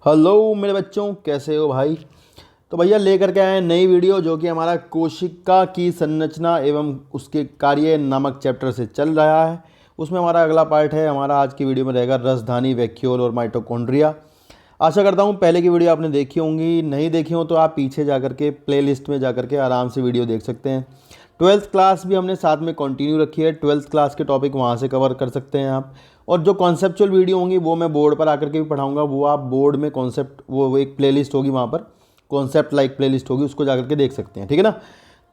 Hello मेरे बच्चों, कैसे हो भाई। तो भैया लेकर के आए हैं नई वीडियो जो कि हमारा कोशिका की संरचना एवं उसके कार्य नामक चैप्टर से चल रहा है। उसमें हमारा अगला पार्ट है। हमारा आज की वीडियो में रहेगा रसधानी, वैक्यूल और माइटोकॉन्ड्रिया। आशा करता हूँ पहले की वीडियो आपने देखी होंगी, नहीं देखी हो तो आप पीछे जा करके प्लेलिस्ट में जा करके आराम से वीडियो देख सकते हैं। ट्वेल्थ क्लास भी हमने साथ में कंटिन्यू रखी है, ट्वेल्थ क्लास के टॉपिक वहाँ से कवर कर सकते हैं आप। और जो कॉन्सेप्चुअल वीडियो होंगी वो मैं बोर्ड पर आकर के भी पढ़ाऊंगा, वो आप बोर्ड में कॉन्सेप्ट वो एक प्लेलिस्ट होगी, वहाँ पर कॉन्सेप्ट लाइक प्लेलिस्ट होगी, उसको जाकर के देख सकते हैं। ठीक है ना।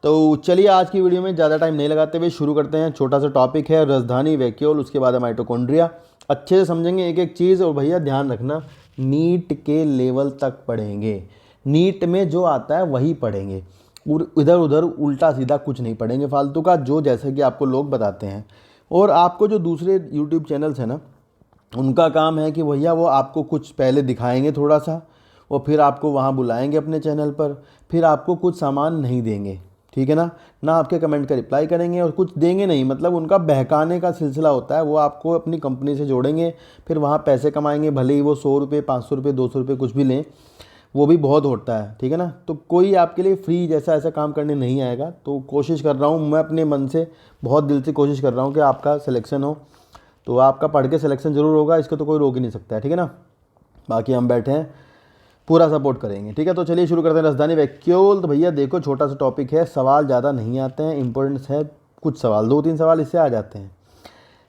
तो चलिए आज की वीडियो में ज़्यादा टाइम नहीं लगाते हुए शुरू करते हैं। छोटा सा टॉपिक है राजधानी, वैक्यूल, उसके बाद है माइटोकॉन्ड्रिया। अच्छे से समझेंगे एक एक चीज़। और भैया ध्यान रखना, नीट के लेवल तक पढ़ेंगे, नीट में जो आता है वही पढ़ेंगे, इधर उधर उल्टा सीधा कुछ नहीं पढ़ेंगे फालतू का, जो जैसे कि आपको लोग बताते हैं। और आपको जो दूसरे यूट्यूब चैनल्स हैं ना, उनका काम है कि भैया वो आपको कुछ पहले दिखाएंगे थोड़ा सा, और फिर आपको वहाँ बुलाएंगे अपने चैनल पर, फिर आपको कुछ सामान नहीं देंगे। ठीक है ना। ना आपके कमेंट का रिप्लाई करेंगे और कुछ देंगे नहीं, मतलब उनका बहकाने का सिलसिला होता है। वो आपको अपनी कंपनी से जोड़ेंगे, फिर वहाँ पैसे कमाएंगे, भले ही वो 100 रुपये, 500 रुपये, 200 रुपये कुछ भी लें, वो भी बहुत होता है। ठीक है ना। तो कोई आपके लिए फ्री जैसा ऐसा काम करने नहीं आएगा। तो कोशिश कर रहा हूँ मैं अपने मन से, बहुत दिल से कोशिश कर रहा हूँ कि आपका सिलेक्शन हो। तो आपका पढ़ के सिलेक्शन ज़रूर होगा, इसको तो कोई रोक ही नहीं सकता है। ठीक है ना। बाकी हम बैठे हैं, पूरा सपोर्ट करेंगे। ठीक है। तो चलिए शुरू करते हैं राजधानी वैक्यूल। तो भैया देखो, छोटा सा टॉपिक है, सवाल ज़्यादा नहीं आते हैं, इंपॉर्टेंस है कुछ सवाल, 2-3 सवाल इससे आ जाते हैं।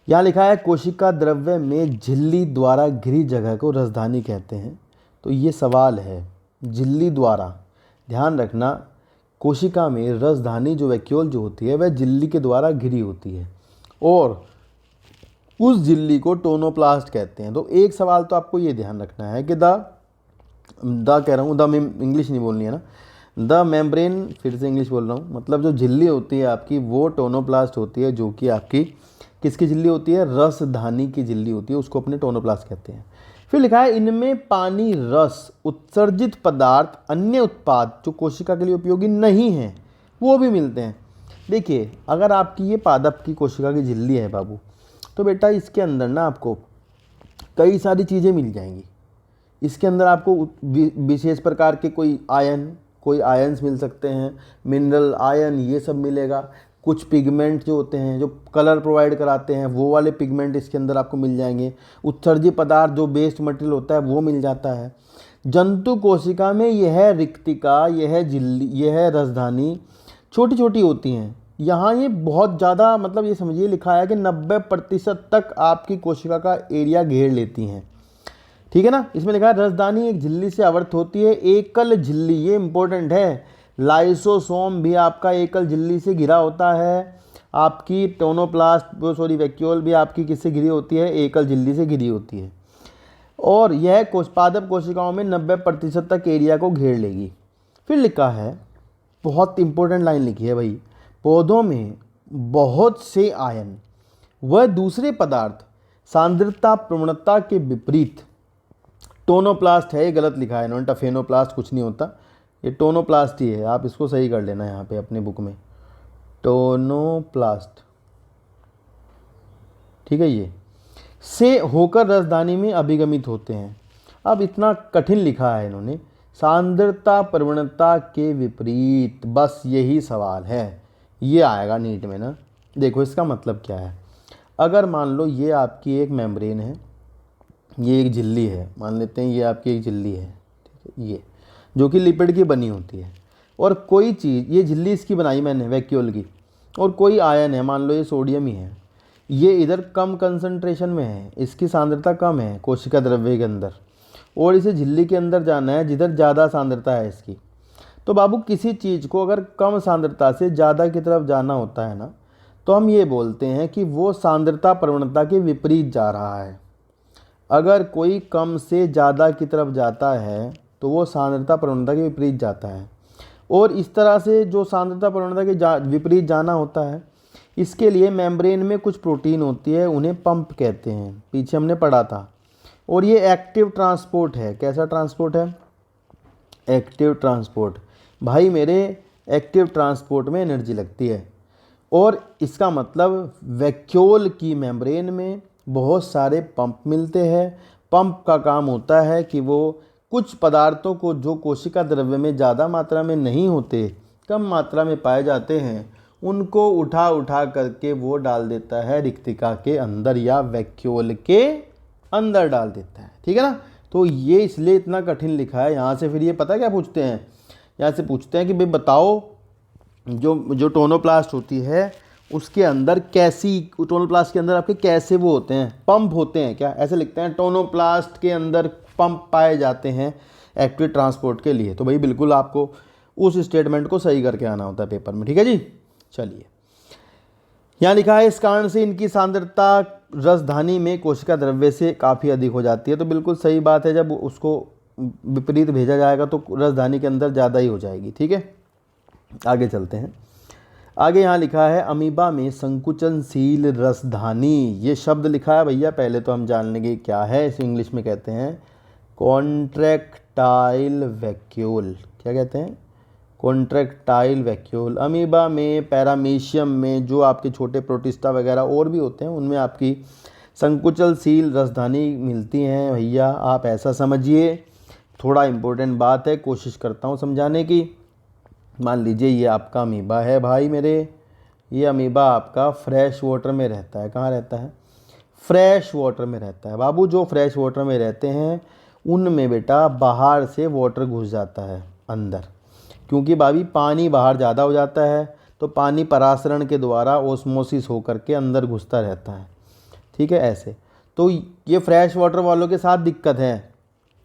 यहाँ लिखा है कोशिका द्रव्य में झिल्ली द्वारा घिरी जगह को राजधानी कहते हैं। तो ये सवाल है, झिल्ली द्वारा। ध्यान रखना, कोशिका में राजधानी जो वैक्यूल जो होती है वह झिल्ली के द्वारा घिरी होती है, और उस झिल्ली को टोनोप्लास्ट कहते हैं। तो एक सवाल तो आपको ये ध्यान रखना है कि द कह रहा हूँ, द में इंग्लिश नहीं बोलनी है ना, द मेम्ब्रेन, फिर से इंग्लिश बोल रहा हूँ, मतलब जो झिल्ली होती है आपकी वो टोनोप्लास्ट होती है, जो कि आपकी किसकी झिल्ली होती है, रसधानी की झिल्ली होती है, उसको अपने टोनोप्लास्ट कहते हैं। फिर लिखा है इनमें पानी, रस, उत्सर्जित पदार्थ, अन्य उत्पाद जो कोशिका के लिए उपयोगी नहीं हैं वो भी मिलते हैं। देखिए, अगर आपकी ये पादप की कोशिका की झिल्ली है बाबू, तो बेटा इसके अंदर ना आपको कई सारी चीज़ें मिल जाएंगी। इसके अंदर आपको विशेष प्रकार के कोई आयन्स मिल सकते हैं, मिनरल आयन, ये सब मिलेगा। कुछ पिगमेंट जो होते हैं, जो कलर प्रोवाइड कराते हैं, वो वाले पिगमेंट इसके अंदर आपको मिल जाएंगे। उत्सर्जित पदार्थ जो वेस्ट मटेरियल होता है वो मिल जाता है। जंतु कोशिका में यह रिक्तिका, यह झिल्ली, यह रसधानी छोटी छोटी होती हैं। यहाँ ये बहुत ज़्यादा, मतलब ये समझिए लिखा है कि 90% तक आपकी कोशिका का एरिया घेर लेती हैं। ठीक है ना। इसमें लिखा है रसदानी एक झिल्ली से आवृत होती है, एकल झिल्ली, ये इंपॉर्टेंट है। लाइसोसोम भी आपका एकल झिल्ली से घिरा होता है। आपकी वैक्यूल भी आपकी किससे घिरी होती है, एकल झिल्ली से घिरी होती है। और यह पादप कोशिकाओं में 90% तक एरिया को घेर लेगी। फिर लिखा है, बहुत इंपॉर्टेंट लाइन लिखी है भाई, पौधों में बहुत से आयन व दूसरे पदार्थ सांद्रता प्रवणता के विपरीत टोनोप्लास्ट है। ये गलत लिखा है इन्होंने, टफेनोप्लास्ट कुछ नहीं होता, ये टोनोप्लास्ट ही है। आप इसको सही कर लेना यहाँ पे अपने बुक में, टोनोप्लास्ट। ठीक है। ये से होकर रसदानी में अभिगमित होते हैं। अब इतना कठिन लिखा है इन्होंने, सांद्रता प्रवणता के विपरीत, बस यही सवाल है, ये आएगा नीट में ना। देखो इसका मतलब क्या है। अगर मान लो ये आपकी एक मेम्ब्रेन है, ये एक झिल्ली है, मान लेते हैं ये आपकी एक झिल्ली है, ठीक है, ये जो कि लिपिड की बनी होती है, और कोई चीज़, ये झिल्ली इसकी बनाई मैंने वैक्यूल की, और कोई आयन है, मान लो ये सोडियम ही है, ये इधर कम कंसंट्रेशन में है, इसकी सांद्रता कम है कोशिका द्रव्य के अंदर, और इसे झिल्ली के अंदर जाना है जिधर ज़्यादा सांद्रता है इसकी। तो बाबू किसी चीज़ को अगर कम सांद्रता से ज़्यादा की तरफ जाना होता है ना, तो हम ये बोलते हैं कि वो सांद्रता प्रवणता के विपरीत जा रहा है। अगर कोई कम से ज़्यादा की तरफ जाता है तो वो सांद्रता प्रवणता के विपरीत जाता है। और इस तरह से जो सांद्रता प्रवणता के विपरीत जाना होता है, इसके लिए मेम्ब्रेन में कुछ प्रोटीन होती है, उन्हें पंप कहते हैं, पीछे हमने पढ़ा था। और ये एक्टिव ट्रांसपोर्ट है। कैसा ट्रांसपोर्ट है, एक्टिव ट्रांसपोर्ट। भाई मेरे एक्टिव ट्रांसपोर्ट में एनर्जी लगती है। और इसका मतलब वैक्यूल की मेम्ब्रेन में बहुत सारे पंप मिलते हैं। पंप का काम होता है कि वो कुछ पदार्थों को जो कोशिका द्रव्य में ज़्यादा मात्रा में नहीं होते, कम मात्रा में पाए जाते हैं, उनको उठा उठा करके वो डाल देता है रिक्तिका के अंदर या वैक्यूल के अंदर डाल देता है। ठीक है ना। तो ये इसलिए इतना कठिन लिखा है। यहाँ से फिर ये पता है क्या पूछते हैं, यहाँ से पूछते हैं कि भाई बताओ जो टोनोप्लास्ट होती है उसके अंदर कैसी, टोनोप्लास्ट के अंदर आपके कैसे वो होते हैं, पंप होते हैं क्या, ऐसे लिखते हैं टोनोप्लास्ट के अंदर पंप पाए जाते हैं एक्टिव ट्रांसपोर्ट के लिए। तो भाई बिल्कुल आपको उस स्टेटमेंट को सही करके आना होता है पेपर में। ठीक है जी। चलिए, यहाँ लिखा है इस कारण से इनकी सांद्रता रसधानी में कोशिका द्रव्य से काफ़ी अधिक हो जाती है। तो बिल्कुल सही बात है, जब उसको विपरीत भेजा जाएगा तो रसधानी के अंदर ज़्यादा ही हो जाएगी। ठीक है, आगे चलते हैं। आगे यहाँ लिखा है अमीबा में संकुचनशील रसधानी। ये शब्द लिखा है भैया, पहले तो हम जान लेंगे क्या है। इसे इंग्लिश में कहते हैं कॉन्ट्रैक्टाइल वैक्यूल। क्या कहते हैं? Contractile vacuole. अमीबा में, पैरामीशियम में, जो आपके छोटे प्रोटिस्टा वगैरह और भी होते हैं, उनमें आपकी संकुचनशील रसधानी मिलती हैं भैया। आप ऐसा समझिए, थोड़ा इम्पोर्टेंट बात है, कोशिश करता हूँ समझाने की। मान लीजिए ये आपका अमीबा है भाई मेरे, ये अमीबा आपका फ्रेश वाटर में रहता है। कहाँ रहता है? फ्रेश वाटर में रहता है बाबू। जो फ्रेश वाटर में रहते हैं उनमें बेटा बाहर से वाटर घुस जाता है अंदर, क्योंकि भाभी पानी बाहर ज़्यादा हो जाता है तो पानी परासरण के द्वारा ओस्मोसिस होकर के अंदर घुसता रहता है। ठीक है, ऐसे। तो ये फ्रेश वाटर वालों के साथ दिक्कत है,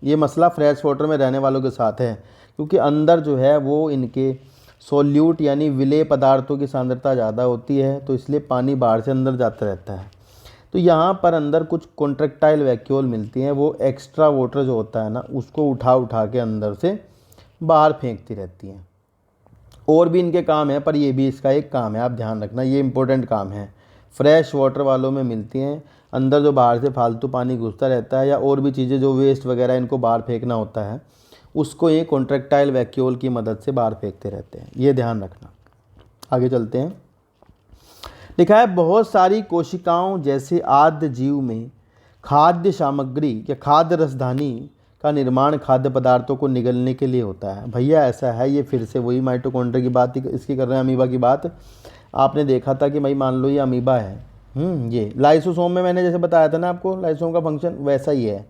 ये मसला फ्रेश वाटर में रहने वालों के साथ है, क्योंकि अंदर जो है वो इनके सोल्यूट यानी विलेय पदार्थों की सांद्रता ज़्यादा होती है, तो इसलिए पानी बाहर से अंदर जाता रहता है। तो यहाँ पर अंदर कुछ कॉन्ट्रैक्टाइल वैक्यूल मिलती हैं, वो एक्स्ट्रा वाटर जो होता है ना उसको उठा उठा के अंदर से बाहर फेंकती रहती हैं। और भी इनके काम है, पर ये भी इसका एक काम है, आप ध्यान रखना, ये इंपॉर्टेंट काम है। फ्रेश वाटर वालों में मिलती हैं, अंदर जो बाहर से फालतू पानी घुसता रहता है या और भी चीज़ें जो वेस्ट वगैरह इनको बाहर फेंकना होता है, उसको ये कॉन्ट्रैक्टाइल वैक्यूल की मदद से बाहर फेंकते रहते हैं। ये ध्यान रखना। आगे चलते हैं। लिखा है बहुत सारी कोशिकाओं जैसे आद्य जीव में खाद्य सामग्री या खाद्य रसधानी का निर्माण खाद्य पदार्थों को निगलने के लिए होता है। भैया ऐसा है, ये फिर से वही माइटोकॉन्ड्रिया की बात इसकी कर रहे हैं, अमीबा की बात। आपने देखा था कि भाई मान लो ये अमीबा है, ये लाइसोसोम में मैंने जैसे बताया था ना आपको, लाइसोसोम का फंक्शन वैसा ही है।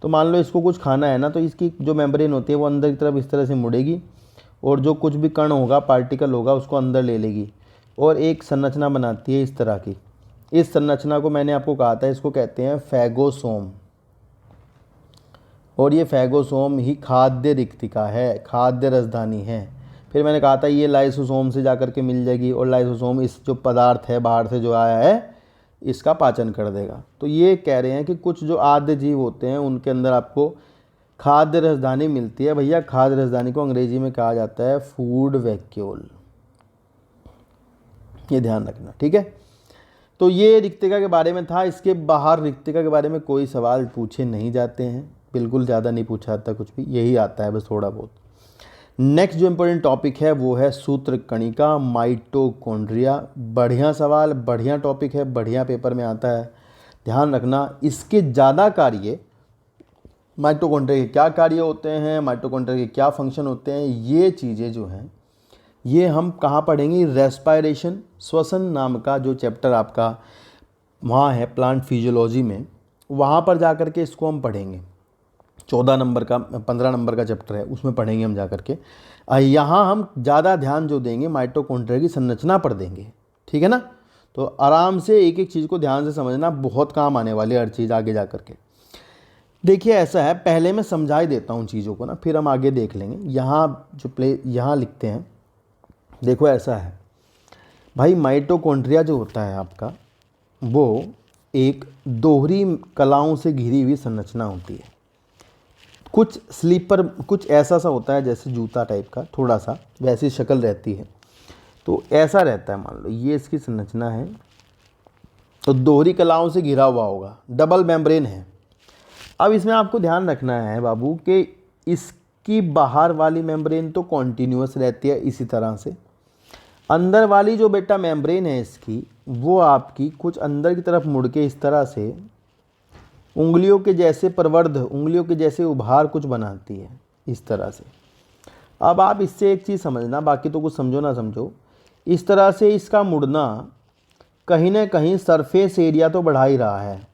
तो मान लो इसको कुछ खाना है ना, तो इसकी जो मेम्ब्रेन होती है वो अंदर की तरफ इस तरह से मुड़ेगी और जो कुछ भी कण होगा, पार्टिकल होगा, उसको अंदर ले लेगी और एक संरचना बनाती है इस तरह की। इस संरचना को मैंने आपको कहा था, इसको कहते हैं फैगोसोम। और ये फैगोसोम ही खाद्य रिक्तिका है, खाद्य रसधानी है। फिर मैंने कहा था ये लाइसोसोम से जाकर के मिल जाएगी और लाइसोसोम इस जो पदार्थ है बाहर से जो आया है इसका पाचन कर देगा। तो ये कह रहे हैं कि कुछ जो आद्य जीव होते हैं उनके अंदर आपको खाद्य रसधानी मिलती है। भैया खाद्य रसधानी को अंग्रेजी में कहा जाता है फूड वैक्यूल, ये ध्यान रखना। ठीक है, तो ये रिक्तिका के बारे में था। इसके बाहर रिक्तिका के बारे में कोई सवाल पूछे नहीं जाते हैं, बिल्कुल ज़्यादा नहीं पूछा जाता कुछ भी, यही आता है बस थोड़ा बहुत। नेक्स्ट जो इम्पोर्टेंट टॉपिक है वो है सूत्रकणिका, माइटोकॉन्ड्रिया। बढ़िया सवाल, बढ़िया टॉपिक है, बढ़िया पेपर में आता है, ध्यान रखना। इसके ज़्यादा कार्य, माइटोकॉन्ड्रिया के क्या कार्य होते हैं, माइटोकॉन्ड्रिया के क्या फंक्शन होते हैं, ये चीज़ें जो हैं ये हम कहाँ पढ़ेंगे? रेस्पायरेशन, श्वसन नाम का जो चैप्टर आपका वहाँ है प्लांट फिजियोलॉजी में, वहाँ पर जा कर के इसको हम पढ़ेंगे। 14 नंबर का 15 नंबर का चैप्टर है, उसमें पढ़ेंगे हम जा कर के। यहाँ हम ज़्यादा ध्यान जो देंगे माइटोकॉन्ड्रिया की संरचना पर देंगे। ठीक है ना। तो आराम से एक एक चीज़ को ध्यान से समझना, बहुत काम आने वाली है हर चीज़ आगे जा कर के। देखिए ऐसा है, पहले मैं समझा ही देता हूँ चीज़ों को ना, फिर हम आगे देख लेंगे। यहाँ जो यहाँ लिखते हैं, देखो ऐसा है भाई, माइटोकॉन्ड्रिया जो होता है आपका वो एक दोहरी कलाओं से घिरी हुई संरचना होती है। कुछ स्लीपर, कुछ ऐसा सा होता है जैसे जूता टाइप का, थोड़ा सा वैसी शक्ल रहती है। तो ऐसा रहता है, मान लो ये इसकी संरचना है, तो दोहरी कलाओं से घिरा हुआ होगा, डबल मेम्ब्रेन है। अब इसमें आपको ध्यान रखना है बाबू कि इसकी बाहर वाली मेम्ब्रेन तो कॉन्टीन्यूअस रहती है इसी तरह से, अंदर वाली जो बेटा मेम्ब्रेन है इसकी वो आपकी कुछ अंदर की तरफ मुड़ के इस तरह से उंगलियों के जैसे प्रवर्ध, उंगलियों के जैसे उभार कुछ बनाती है इस तरह से। अब आप इससे एक चीज़ समझना, बाकी तो कुछ समझो ना समझो, इस तरह से इसका मुड़ना कहीं ना कहीं सरफेस एरिया तो बढ़ा ही रहा है।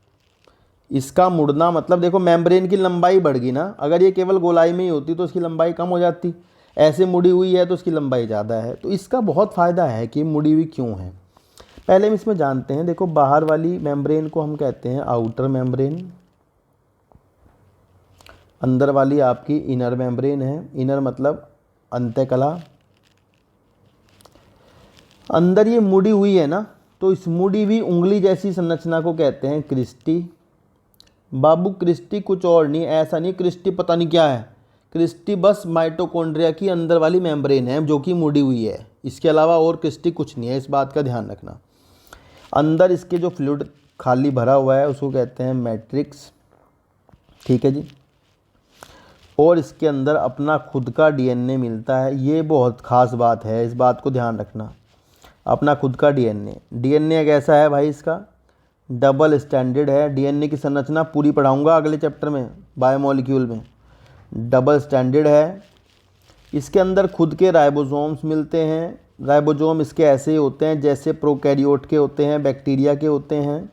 इसका मुड़ना मतलब देखो मेम्ब्रेन की लंबाई बढ़ गई ना, अगर ये केवल गोलाई में ही होती तो इसकी लंबाई कम हो जाती, ऐसे मुड़ी हुई है तो इसकी लंबाई ज़्यादा है। तो इसका बहुत फ़ायदा है कि मुड़ी हुई क्यों है, पहले हम इसमें जानते हैं। देखो बाहर वाली मेम्ब्रेन को हम कहते हैं आउटर मेम्ब्रेन, अंदर वाली आपकी इनर मेम्ब्रेन है। इनर मतलब अंतःकला। अंदर ये मुड़ी हुई है ना, तो इस मुड़ी हुई उंगली जैसी संरचना को कहते हैं क्रिस्टी। बाबू क्रिस्टी कुछ और नहीं, ऐसा नहीं क्रिस्टी पता नहीं क्या है, क्रिस्टी बस माइटोकॉन्ड्रिया की अंदर वाली मेम्ब्रेन है जो कि मुड़ी हुई है, इसके अलावा और क्रिस्टी कुछ नहीं है, इस बात का ध्यान रखना। अंदर इसके जो फ्लूइड खाली भरा हुआ है उसको कहते हैं मैट्रिक्स, ठीक है जी। और इसके अंदर अपना खुद का डीएनए मिलता है, ये बहुत ख़ास बात है, इस बात को ध्यान रखना। अपना खुद का डीएनए, डीएनए कैसा है भाई, इसका डबल स्टैंडर्ड है। डीएनए की संरचना पूरी पढ़ाऊंगा अगले चैप्टर में, बायोमोलिक्यूल में। डबल स्टैंडर्ड है। इसके अंदर खुद के राइबोसोम्स मिलते हैं। राइबोसोम इसके ऐसे होते हैं जैसे प्रोकैरियोट के होते हैं, बैक्टीरिया के होते हैं।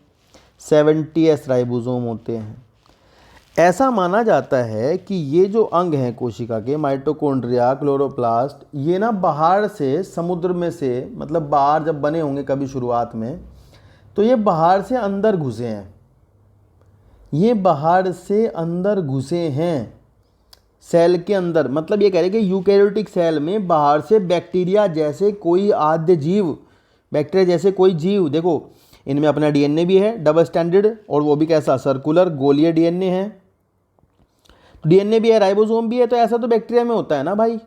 70S राइबोसोम होते हैं। ऐसा माना जाता है कि ये जो अंग हैं कोशिका के, माइटोकॉन्ड्रिया, क्लोरोप्लास्ट, ये ना बाहर से समुद्र में से, मतलब बाहर जब बने होंगे कभी शुरुआत में, तो ये बाहर से अंदर घुसे हैं। ये बाहर से अंदर घुसे हैं सेल के अंदर, मतलब ये कह रहे हैं कि यूकैरियोटिक सेल में बाहर से बैक्टीरिया जैसे कोई आद्य जीव, बैक्टीरिया जैसे कोई जीव, देखो इनमें अपना डीएनए भी है डबल स्टैंडर्ड, और वो भी कैसा, सर्कुलर गोलीय डीएनए है। डीएनए भी है, राइबोसोम भी है, तो ऐसा तो बैक्टीरिया में होता है ना भाई।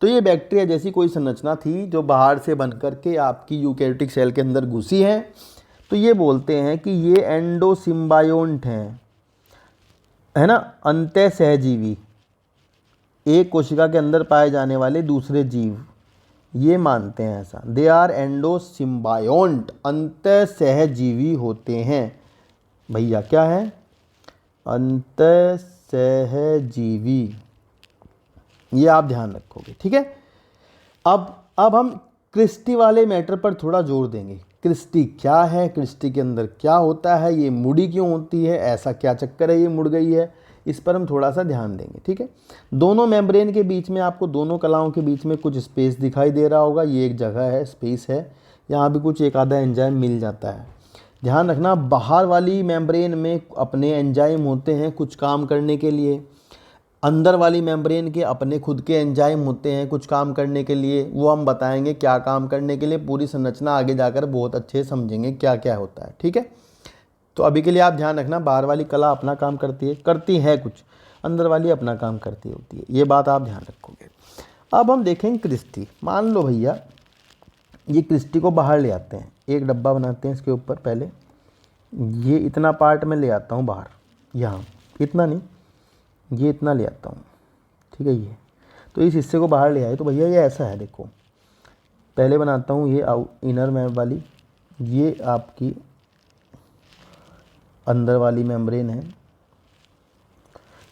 तो ये बैक्टीरिया जैसी कोई संरचना थी जो बाहर से बन करके आपकी यूकैरियोटिक सेल के अंदर घुसी है। तो ये बोलते हैं कि ये एंडोसिम्बायोंट हैं, है ना, अंतः सहजीवी, एक कोशिका के अंदर पाए जाने वाले दूसरे जीव, ये मानते हैं ऐसा। दे आर एंडोसिम्बायोंट, अंतः सहजीवी होते हैं। भैया क्या है, अंतः सहजीवी, ये आप ध्यान रखोगे, ठीक है। अब हम क्रिस्टी वाले मैटर पर थोड़ा जोर देंगे। क्रिस्टी क्या है, क्रिस्टी के अंदर क्या होता है, ये मुड़ी क्यों होती है, ऐसा क्या चक्कर है ये मुड़ गई है, इस पर हम थोड़ा सा ध्यान देंगे, ठीक है। दोनों मेम्ब्रेन के बीच में आपको, दोनों कलाओं के बीच में कुछ स्पेस दिखाई दे रहा होगा, ये एक जगह है, स्पेस है, यहाँ भी कुछ एक आधा एंजाइम मिल जाता है। ध्यान रखना, बाहर वाली मेम्ब्रेन में अपने एंजाइम होते हैं कुछ काम करने के लिए, अंदर वाली मेम्ब्रेन के अपने खुद के एंजाइम होते हैं कुछ काम करने के लिए। वो हम बताएंगे क्या काम करने के लिए, पूरी संरचना आगे जाकर बहुत अच्छे समझेंगे क्या क्या होता है, ठीक है। तो अभी के लिए आप ध्यान रखना, बाहर वाली कला अपना काम करती है कुछ, अंदर वाली अपना काम करती होती है, ये बात आप ध्यान रखोगे। अब हम देखेंगे क्रिस्टी। मान लो भैया ये क्रिस्टी को बाहर ले आते हैं, एक डब्बा बनाते हैं इसके ऊपर, पहले ये इतना पार्ट में ले आता हूँ बाहर, यहाँ इतना नहीं, ये इतना ले आता हूँ, ठीक है। ये तो इस हिस्से को बाहर ले आए, तो भैया ये ऐसा है, देखो पहले बनाता हूँ ये इनर मैप वाली, ये आपकी अंदर वाली मेम्ब्रेन है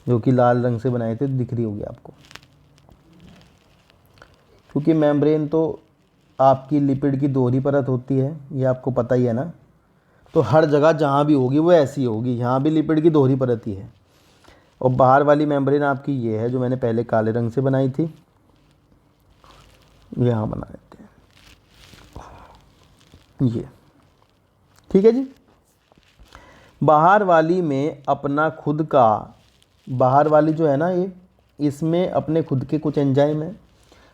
जो कि लाल रंग से बनाए थे, दिख रही होगी आपको, क्योंकि मेम्ब्रेन तो आपकी लिपिड की दोहरी परत होती है, ये आपको पता ही है ना। तो हर जगह जहाँ भी होगी वो ऐसी होगी, यहाँ भी लिपिड की दोहरी परत ही है। और बाहर वाली मेम्ब्रेन आपकी ये है जो मैंने पहले काले रंग से बनाई थी, यहाँ बना देते हैं ये, ठीक है जी। बाहर वाली में अपना खुद का, बाहर वाली जो है ना ये, इसमें अपने खुद के कुछ एंजाइम हैं,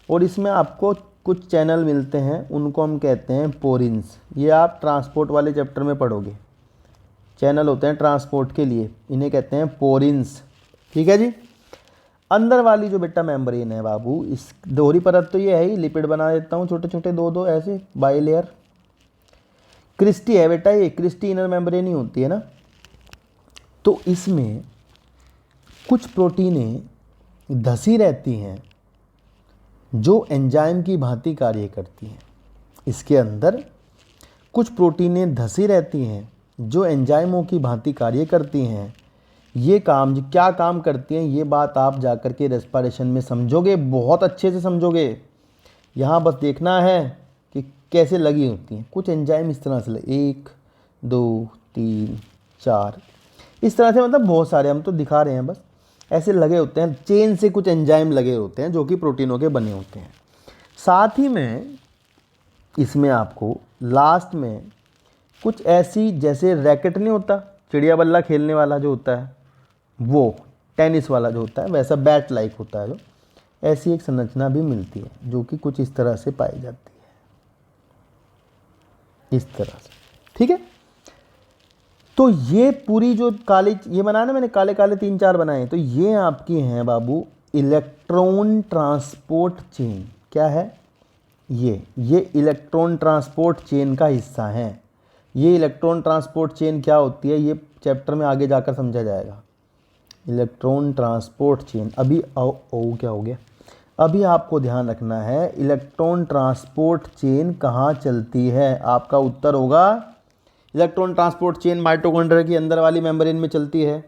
और इसमें आपको कुछ चैनल मिलते हैं, उनको हम कहते हैं पोरिन्स। ये आप ट्रांसपोर्ट वाले चैप्टर में पढ़ोगे, चैनल होते हैं ट्रांसपोर्ट के लिए, इन्हें कहते हैं पोरिन्स, ठीक है जी। अंदर वाली जो बेटा मेम्ब्रेन है बाबू, इस दोहरी परत तो ये है ही, लिपिड बना देता हूँ छोटे छोटे दो दो ऐसे बाई लेयर। क्रिस्टी है बेटा, ये क्रिस्टी इनर मेम्ब्रेन ही होती है ना। तो इसमें कुछ प्रोटीनें धसी रहती हैं जो एंजाइम की भांति कार्य करती हैं। इसके अंदर कुछ प्रोटीनें धसी रहती हैं जो एंजाइमों की भांति कार्य करती हैं। ये काम क्या काम करती हैं, ये बात आप जाकर के रेस्पिरेशन में समझोगे, बहुत अच्छे से समझोगे। यहाँ बस देखना है कि कैसे लगी होती हैं। कुछ एंजाइम इस तरह से 1 2 3 4 इस तरह से, मतलब बहुत सारे, हम तो दिखा रहे हैं बस, ऐसे लगे होते हैं। चेन से कुछ एंजाइम लगे होते हैं जो कि प्रोटीनों के बने होते हैं। साथ ही में इसमें आपको लास्ट में कुछ ऐसी, जैसे रैकेट नहीं होता चिड़िया बल्ला खेलने वाला जो होता है, वो टेनिस वाला जो होता है, वैसा बैट लाइक होता है, जो ऐसी एक संरचना भी मिलती है जो कि कुछ इस तरह से पाई जाती है, इस तरह से। ठीक है, तो ये पूरी जो काली ये बनाया ना मैंने, काले काले 3-4 बनाए, तो ये आपकी हैं बाबू इलेक्ट्रॉन ट्रांसपोर्ट चेन। क्या है ये इलेक्ट्रॉन ट्रांसपोर्ट चेन का हिस्सा है। ये इलेक्ट्रॉन ट्रांसपोर्ट चेन क्या होती है, ये चैप्टर में आगे जाकर समझा जाएगा। इलेक्ट्रॉन ट्रांसपोर्ट चेन, अभी क्या हो गया, अभी आपको ध्यान रखना है इलेक्ट्रॉन ट्रांसपोर्ट चेन कहाँ चलती है। आपका उत्तर होगा इलेक्ट्रॉन ट्रांसपोर्ट चेन माइटोकॉन्ड्रिया की अंदर वाली मेम्ब्रेन में चलती है।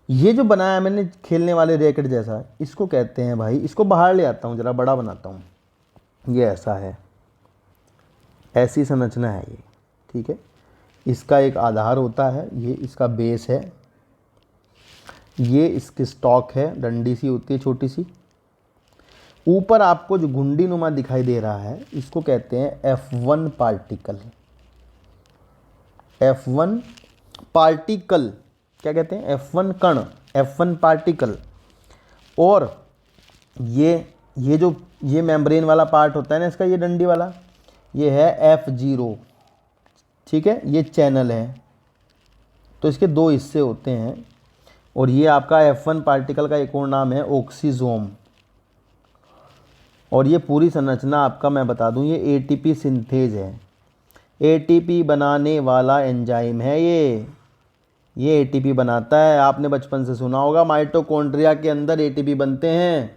ये जो बनाया मैंने खेलने वाले रैकेट जैसा, इसको कहते हैं भाई, इसको बाहर ले आता हूँ, ज़रा बड़ा बनाता हूँ। ये ऐसा है, ऐसी संरचना है ये। ठीक है, इसका एक आधार होता है, ये इसका बेस है, ये इसकी स्टॉक है, डंडी सी होती है छोटी सी। ऊपर आपको जो गुंडी नुमा दिखाई दे रहा है, इसको कहते हैं F1 पार्टिकल। F1 पार्टिकल क्या कहते हैं, F1 कण, F1 पार्टिकल। और ये मेम्ब्रेन वाला पार्ट होता है ना इसका, ये डंडी वाला, ये है F0। ठीक है, ये चैनल है, तो इसके 2 हिस्से होते हैं। और ये आपका F1 पार्टिकल का एक और नाम है ऑक्सीजोम। और ये पूरी संरचना आपका मैं बता दूं, ये ATP सिंथेज है, ATP बनाने वाला एंजाइम है ये ATP बनाता है। आपने बचपन से सुना होगा माइटोकॉन्ड्रिया के अंदर ATP बनते हैं।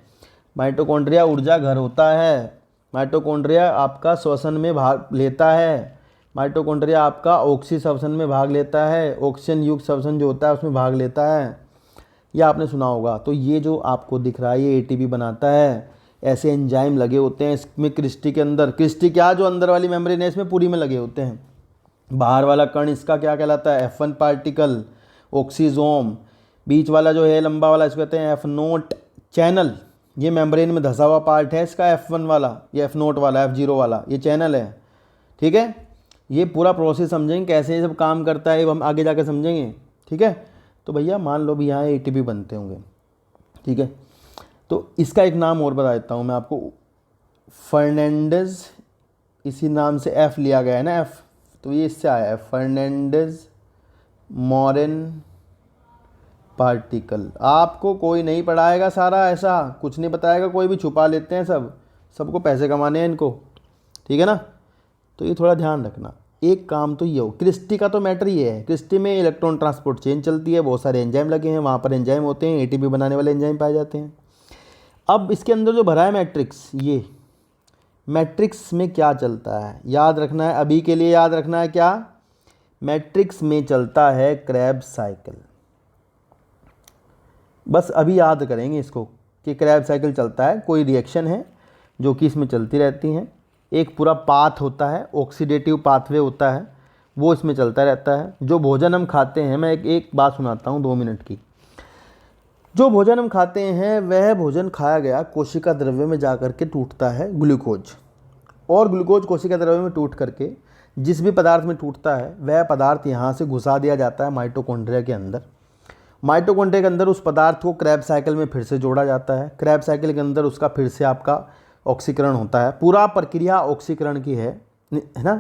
माइटोकॉन्ड्रिया ऊर्जा घर होता है, माइटोकॉन्ड्रिया आपका श्वसन में भाग लेता है, माइटोकॉन्ड्रिया आपका ऑक्सीश्वसन में भाग लेता है, ऑक्सीजन युक्त श्वसन जो होता है उसमें भाग लेता है, यह आपने सुना होगा। तो ये जो आपको दिख रहा है ये ATP बनाता है। ऐसे एंजाइम लगे होते हैं इसमें, क्रिस्टी के अंदर, क्रिस्टी क्या जो अंदर वाली मेम्ब्रेन है इसमें पूरी में लगे होते हैं। बाहर वाला कण इसका क्या कहलाता है, F1 पार्टिकल, ऑक्सीजोम। बीच वाला जो है लंबा वाला, इसको कहते हैं F0 चैनल। ये मेम्ब्रेन में धसा हुआ पार्ट है इसका F1 वाला, ये F0 वाला, F0 वाला, ये चैनल है। ठीक है, ये पूरा प्रोसेस समझेंगे कैसे ये सब काम करता है, हम आगे जाकर समझेंगे। ठीक है, तो भैया मान लो भी यहाँ ATP बनते होंगे। ठीक है, तो इसका एक नाम और बता देता हूँ मैं आपको, फर्नांडीज, इसी नाम से F लिया गया है ना, F, तो ये इससे आया है, फर्नांडीज मोरेन पार्टिकल। आपको कोई नहीं पढ़ाएगा, सारा ऐसा कुछ नहीं बताएगा, कोई भी छुपा लेते हैं सबको पैसे कमाने हैं इनको। ठीक है ना, तो ये थोड़ा ध्यान रखना। एक काम तो ये हो, क्रिस्टी का तो मैटर ये है, क्रिस्टी में इलेक्ट्रॉन ट्रांसपोर्ट चेन चलती है, बहुत सारे एंजाइम लगे हैं, वहाँ पर एंजाइम होते हैं, ATP बनाने वाले एंजाइम पाए जाते हैं। अब इसके अंदर जो भरा है मैट्रिक्स, ये मैट्रिक्स में क्या चलता है याद रखना है, अभी के लिए याद रखना है। क्या मैट्रिक्स में चलता है, क्रेब्स साइकिल। बस अभी याद करेंगे इसको कि क्रेब्स साइकिल चलता है, कोई रिएक्शन है जो कि इसमें चलती रहती हैं, एक पूरा पाथ होता है, ऑक्सीडेटिव पाथवे होता है, वो इसमें चलता रहता है। जो भोजन हम खाते हैं, मैं एक बात सुनाता हूँ 2 मिनट की। जो भोजन हम खाते हैं वह भोजन खाया गया कोशिका द्रव्य में जाकर के टूटता है ग्लूकोज, और ग्लूकोज कोशिका द्रव्य में टूट करके जिस भी पदार्थ में टूटता है वह पदार्थ यहाँ से घुसा दिया जाता है माइटोकॉन्ड्रिया के अंदर। माइटोकॉन्ड्रिया के अंदर उस पदार्थ को क्रेब्स साइकिल में फिर से जोड़ा जाता है। क्रेब्स साइकिल के अंदर उसका फिर से आपका ऑक्सीकरण होता है। पूरा प्रक्रिया ऑक्सीकरण की है ना,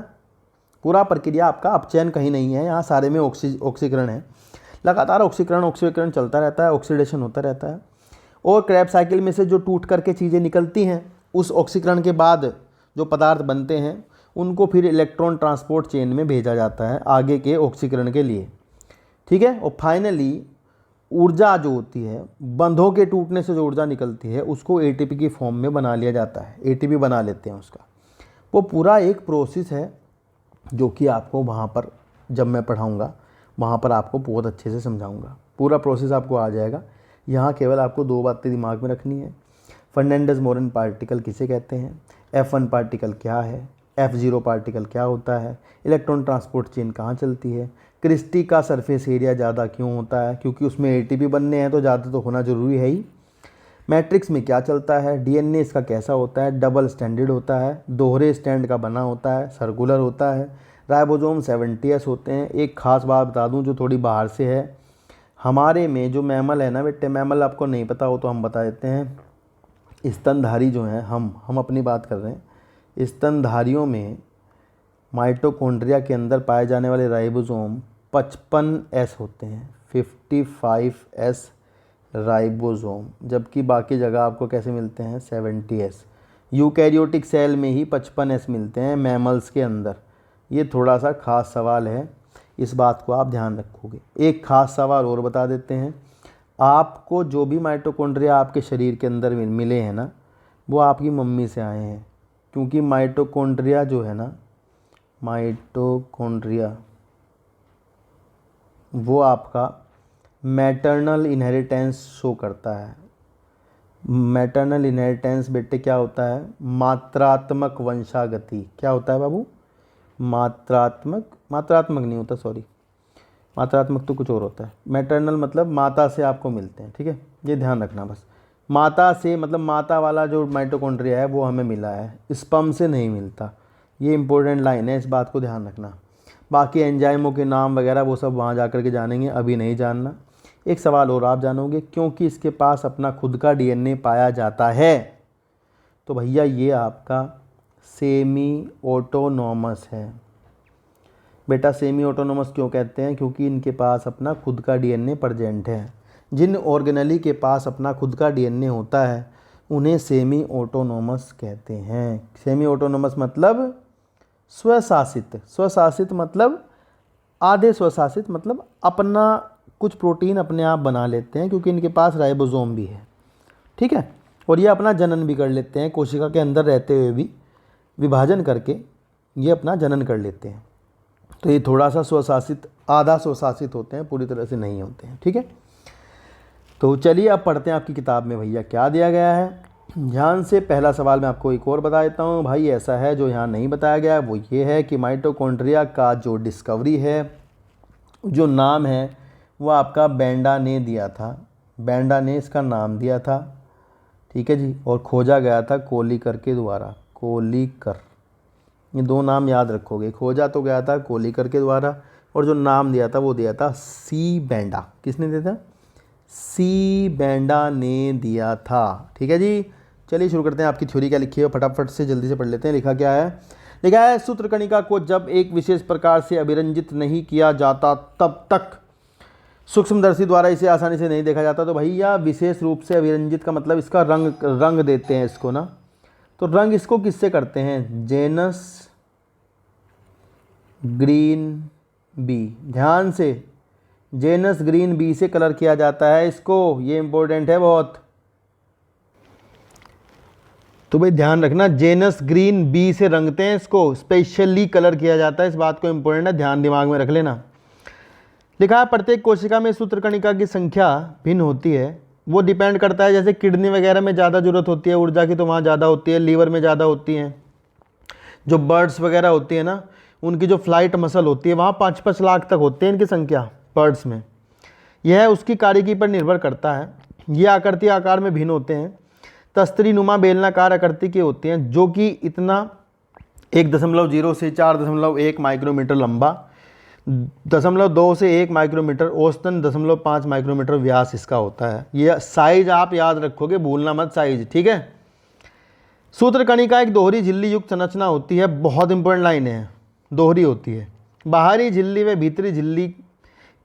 पूरा प्रक्रिया आपका अपचयन कहीं नहीं है, यहाँ सारे में ऑक्सीकरण है। लगातार ऑक्सीकरण चलता रहता है, ऑक्सीडेशन होता रहता है। और क्रेब्स साइकिल में से जो टूट करके चीज़ें निकलती हैं, उस ऑक्सीकरण के बाद जो पदार्थ बनते हैं उनको फिर इलेक्ट्रॉन ट्रांसपोर्ट चेन में भेजा जाता है आगे के ऑक्सीकरण के लिए। ठीक है, और फाइनली ऊर्जा जो होती है, बंधों के टूटने से जो ऊर्जा निकलती है उसको ATP की फॉर्म में बना लिया जाता है, ATP बना लेते हैं उसका। वो पूरा एक प्रोसेस है जो कि आपको वहाँ पर जब मैं पढ़ाऊँगा वहाँ पर आपको बहुत अच्छे से समझाऊँगा, पूरा प्रोसेस आपको आ जाएगा। यहाँ केवल आपको 2 बातें दिमाग में रखनी है। फर्नांडीज मोरन पार्टिकल किसे कहते हैं, F1 पार्टिकल क्या है, F0 पार्टिकल क्या होता है, इलेक्ट्रॉन ट्रांसपोर्ट चेन कहाँ चलती है, क्रिस्टी का सरफेस एरिया ज़्यादा क्यों होता है, क्योंकि उसमें ATP बनने हैं तो ज़्यादा तो होना ज़रूरी है ही। मैट्रिक्स में क्या चलता है, DNA इसका कैसा होता है, डबल स्टैंडर्ड होता है, दोहरे स्टैंड का बना होता है, सर्कुलर होता है, राइबोसोम 70S होते हैं। एक ख़ास बात बता दूं जो थोड़ी बाहर से है, हमारे में जो मैमल है ना बेटे, मैमल आपको नहीं पता हो तो हम बता देते हैं। स्तनधारी जो हैं, हम अपनी बात कर रहे हैं, स्तनधारियों में माइटोकॉन्ड्रिया के अंदर पाए जाने वाले राइबोसोम 55S होते हैं, 55S राइबोसोम, जबकि बाकी जगह आपको कैसे मिलते हैं 70S। यूकैरियोटिक सेल में ही 55S मिलते हैं मैमल्स के अंदर। ये थोड़ा सा ख़ास सवाल है, इस बात को आप ध्यान रखोगे। एक ख़ास सवाल और बता देते हैं, आपको जो भी माइटोकॉन्ड्रिया आपके शरीर के अंदर मिले हैं ना, वो आपकी मम्मी से आए हैं, क्योंकि माइटोकॉन्ड्रिया जो है ना, माइटोकॉन्ड्रिया वो आपका मैटरनल इनहेरिटेंस शो करता है। मैटरनल इनहेरिटेंस बेटे क्या होता है, मात्रात्मक वंशागति। क्या होता है बाबू, मात्रात्मक नहीं होता, सॉरी, मात्रात्मक तो कुछ और होता है। मैटरनल मतलब माता से आपको मिलते हैं, ठीक है, ये ध्यान रखना बस। माता से मतलब माता वाला जो माइटोकॉन्ड्रिया है वो हमें मिला है, स्पर्म से नहीं मिलता। ये इंपॉर्टेंट लाइन है, इस बात को ध्यान रखना। बाकी एंजाइमों के नाम वगैरह वो सब वहाँ जाकर के जानेंगे, अभी नहीं जानना। एक सवाल और आप जानोगे, क्योंकि इसके पास अपना खुद का DNA पाया जाता है, तो भैया ये आपका सेमी ऑटोनॉमस है। बेटा सेमी ऑटोनॉमस क्यों कहते हैं, क्योंकि इनके पास अपना खुद का DNA प्रेजेंट है। जिन ऑर्गेनेली के पास अपना खुद का DNA होता है उन्हें सेमी ऑटोनॉमस कहते हैं। सेमी ऑटोनॉमस मतलब स्वशासित, स्वशासित मतलब आधे स्वशासित, मतलब अपना कुछ प्रोटीन अपने आप बना लेते हैं, क्योंकि इनके पास राइबोसोम भी है, ठीक है, और ये अपना जनन भी कर लेते हैं, कोशिका के अंदर रहते हुए भी विभाजन करके ये अपना जनन कर लेते हैं। तो ये थोड़ा सा स्वशासित, आधा स्वशासित होते हैं, पूरी तरह से नहीं होते हैं, ठीक है। तो चलिए अब पढ़ते हैं आपकी किताब में भैया क्या दिया गया है। ध्यान से पहला सवाल मैं आपको एक और बता देता हूँ भाई, ऐसा है जो यहाँ नहीं बताया गया है, वो ये है कि माइटोकॉन्ड्रिया का जो डिस्कवरी है, जो नाम है, वो आपका बेंडा ने दिया था। बेंडा ने इसका नाम दिया था, ठीक है जी, और खोजा गया था कोलीकर के द्वारा। कोलीकर, ये 2 नाम याद रखोगे, खोजा तो गया था कोलीकर के द्वारा, और जो नाम दिया था वो दिया था सी बेंडा। किसने दिया था, सी बेंडा ने दिया था, ठीक है जी। चलिए शुरू करते हैं। आपकी थ्योरी क्या लिखी है फटाफट से जल्दी से पढ़ लेते हैं। लिखा क्या है, लिखा है सूत्रकणिका को जब एक विशेष प्रकार से अभिरंजित नहीं किया जाता तब तक सूक्ष्मदर्शी द्वारा इसे आसानी से नहीं देखा जाता। तो भैया विशेष रूप से अभिरंजित का मतलब इसका रंग देते हैं इसको ना, तो रंग इसको किससे करते हैं, जेनस ग्रीन बी। ध्यान से, जेनस ग्रीन बी से कलर किया जाता है इसको, ये इंपॉर्टेंट है बहुत। तो भाई ध्यान रखना, जेनस ग्रीन बी से रंगते हैं इसको, स्पेशली कलर किया जाता है, इस बात को इंपॉर्टेंट है, ध्यान दिमाग में रख लेना। लिखा है प्रत्येक कोशिका में सूत्रकणिका की संख्या भिन्न होती है, वो डिपेंड करता है, जैसे किडनी वगैरह में ज़्यादा जरूरत होती है ऊर्जा की तो वहाँ ज़्यादा होती है, लीवर में ज़्यादा होती हैं, जो बर्ड्स वगैरह होती है ना उनकी जो फ्लाइट मसल होती है वहाँ 5-5 लाख तक होते हैं इनकी संख्या बर्ड्स में। यह उसकी कार्यकी पर निर्भर करता है। ये आकृति आकार में भिन्न होते हैं, तस्तरी नुमा बेलनाकार आकृति के होते हैं, जो कि इतना 1.0 से 4.1 माइक्रोमीटर लंबा, 0.2 से 1 माइक्रोमीटर, औसतन 0.5 माइक्रोमीटर व्यास इसका होता है। ये साइज आप याद रखोगे, भूलना मत साइज, ठीक है। सूत्रकणिका एक दोहरी झिल्ली युक्त संरचना होती है, बहुत इंपॉर्टेंट लाइन है, दोहरी होती है। बाहरी झिल्ली व भीतरी झिल्ली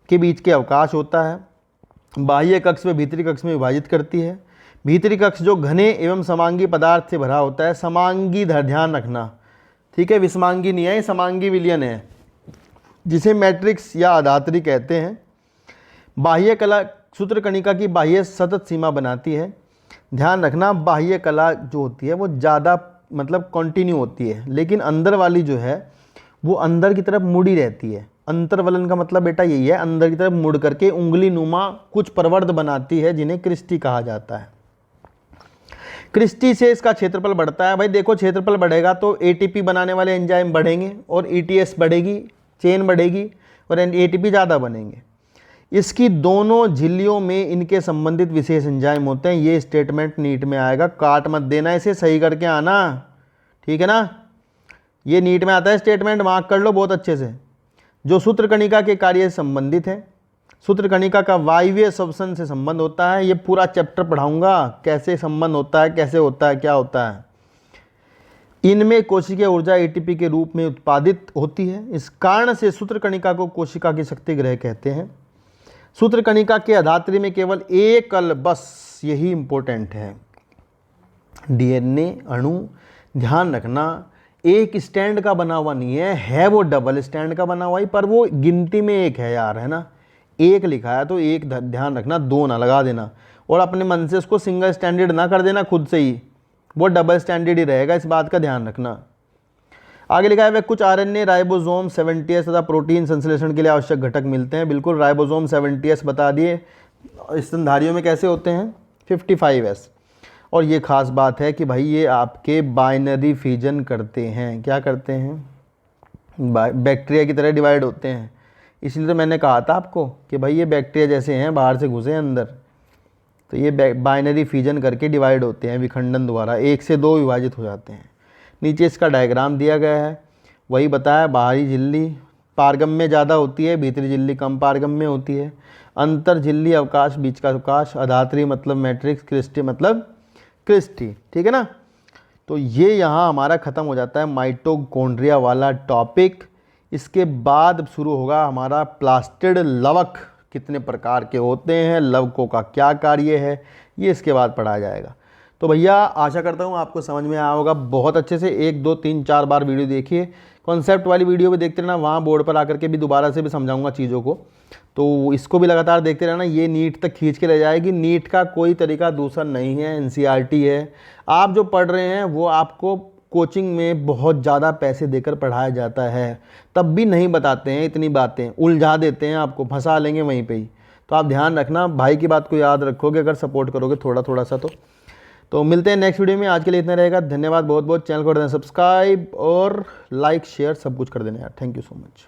के बीच के अवकाश होता है, बाह्य कक्ष व भीतरी कक्ष में विभाजित करती है। भीतरी कक्ष जो घने एवं समांगी पदार्थ से भरा होता है, समांगी ध्यान रखना, ठीक है, विषमांगी नहीं है, समांगी विलयन है, जिसे मैट्रिक्स या अधात्री कहते हैं। बाह्य कला सूत्रकणिका की बाह्य सतत सीमा बनाती है। ध्यान रखना, बाह्य कला जो होती है वो ज़्यादा मतलब कंटिन्यू होती है, लेकिन अंदर वाली जो है वो अंदर की तरफ मुड़ी रहती है, अंतर्वलन का मतलब बेटा यही है, अंदर की तरफ मुड़ करके उंगली नुमा कुछ प्रवर्ध बनाती है, जिन्हें क्रिस्टी कहा जाता है। क्रिस्टी से इसका क्षेत्रफल बढ़ता है। भाई देखो, क्षेत्रफल बढ़ेगा तो एटीपी बनाने वाले एंजाइम बढ़ेंगे और ईटीएस बढ़ेगी, चेन बढ़ेगी और एटीपी ज़्यादा बनेंगे। इसकी दोनों झिल्लियों में इनके संबंधित विशेष एंजाइम होते हैं। ये स्टेटमेंट नीट में आएगा, काट मत देना, इसे सही करके आना, ठीक है ना। ये नीट में आता है स्टेटमेंट, मार्क कर लो बहुत अच्छे से। जो सूत्रकणिका के कार्य से संबंधित है, सूत्रकणिका का वायवीय श्वसन से संबंध होता है। ये पूरा चैप्टर पढ़ाऊंगा, कैसे संबंध होता है, कैसे होता है, क्या होता है। इनमें कोशिकीय ऊर्जा एटीपी के रूप में उत्पादित होती है। इस कारण से सूत्रकणिका को कोशिका की शक्ति ग्रह कहते हैं। सूत्रकणिका के अधात्री में केवल एकल, बस यही इंपॉर्टेंट है, डीएनए अणु। ध्यान रखना, एक स्टैंड का बना हुआ नहीं है वो डबल स्टैंड का बना हुआ ही, पर वो गिनती में एक है यार, है ना। एक लिखा है तो एक ध्यान रखना, दो ना लगा देना और अपने मन से उसको सिंगल स्टैंडर्ड ना कर देना खुद से ही, वो डबल स्टैंडर्ड ही रहेगा, इस बात का ध्यान रखना। आगे लिखा है वे कुछ आरएनए, राइबोसोम 70S तथा प्रोटीन संश्लेषण के लिए आवश्यक घटक मिलते हैं। बिल्कुल, राइबोसोम 70S बता दिए। स्तनधारियों में कैसे होते हैं 55S। और ये खास बात है कि भाई ये आपके बाइनरी फिजन करते हैं। क्या करते हैं? बैक्टीरिया की तरह डिवाइड होते हैं। इसलिए तो मैंने कहा था आपको कि भाई ये बैक्टीरिया जैसे हैं, बाहर से घुसे अंदर, तो ये बाइनरी फिजन करके डिवाइड होते हैं, विखंडन द्वारा 1 से 2 विभाजित हो जाते हैं। नीचे इसका डायग्राम दिया गया है, वही बताया। बाहरी झिल्ली पारगम्य ज़्यादा होती है, भीतरी झिल्ली कम पारगम्य होती है। अंतर झिल्ली अवकाश, बीच का अवकाश। अधात्री मतलब मैट्रिक्स, क्रिस्टी मतलब क्रिस्टी, ठीक है ना। तो ये यहाँ हमारा ख़त्म हो जाता है माइटोकॉन्ड्रिया वाला टॉपिक। इसके बाद शुरू होगा हमारा प्लास्टिड लवक कितने प्रकार के होते हैं, लवकों का क्या कार्य है, ये इसके बाद पढ़ा जाएगा। तो भैया आशा करता हूँ आपको समझ में आया होगा बहुत अच्छे से। 1 2 3 4 बार वीडियो देखिए, कॉन्सेप्ट वाली वीडियो भी देखते रहना, वहाँ बोर्ड पर आकर के भी दोबारा से भी समझाऊंगा चीज़ों को, तो इसको भी लगातार देखते रहना। ये नीट तक खींच के ले जाएगी। नीट का कोई तरीका दूसरा नहीं है, एनसीईआरटी है। आप जो पढ़ रहे हैं वो आपको कोचिंग में बहुत ज़्यादा पैसे देकर पढ़ाया जाता है, तब भी नहीं बताते हैं इतनी बातें, उलझा देते हैं, आपको फंसा लेंगे वहीं पे ही। तो आप ध्यान रखना, भाई की बात को याद रखोगे अगर सपोर्ट करोगे थोड़ा थोड़ा सा तो मिलते हैं नेक्स्ट वीडियो में। आज के लिए इतना रहेगा। धन्यवाद बहुत बहुत। चैनल को कर देना सब्सक्राइब और लाइक शेयर सब कुछ कर देना यार। Thank you so much.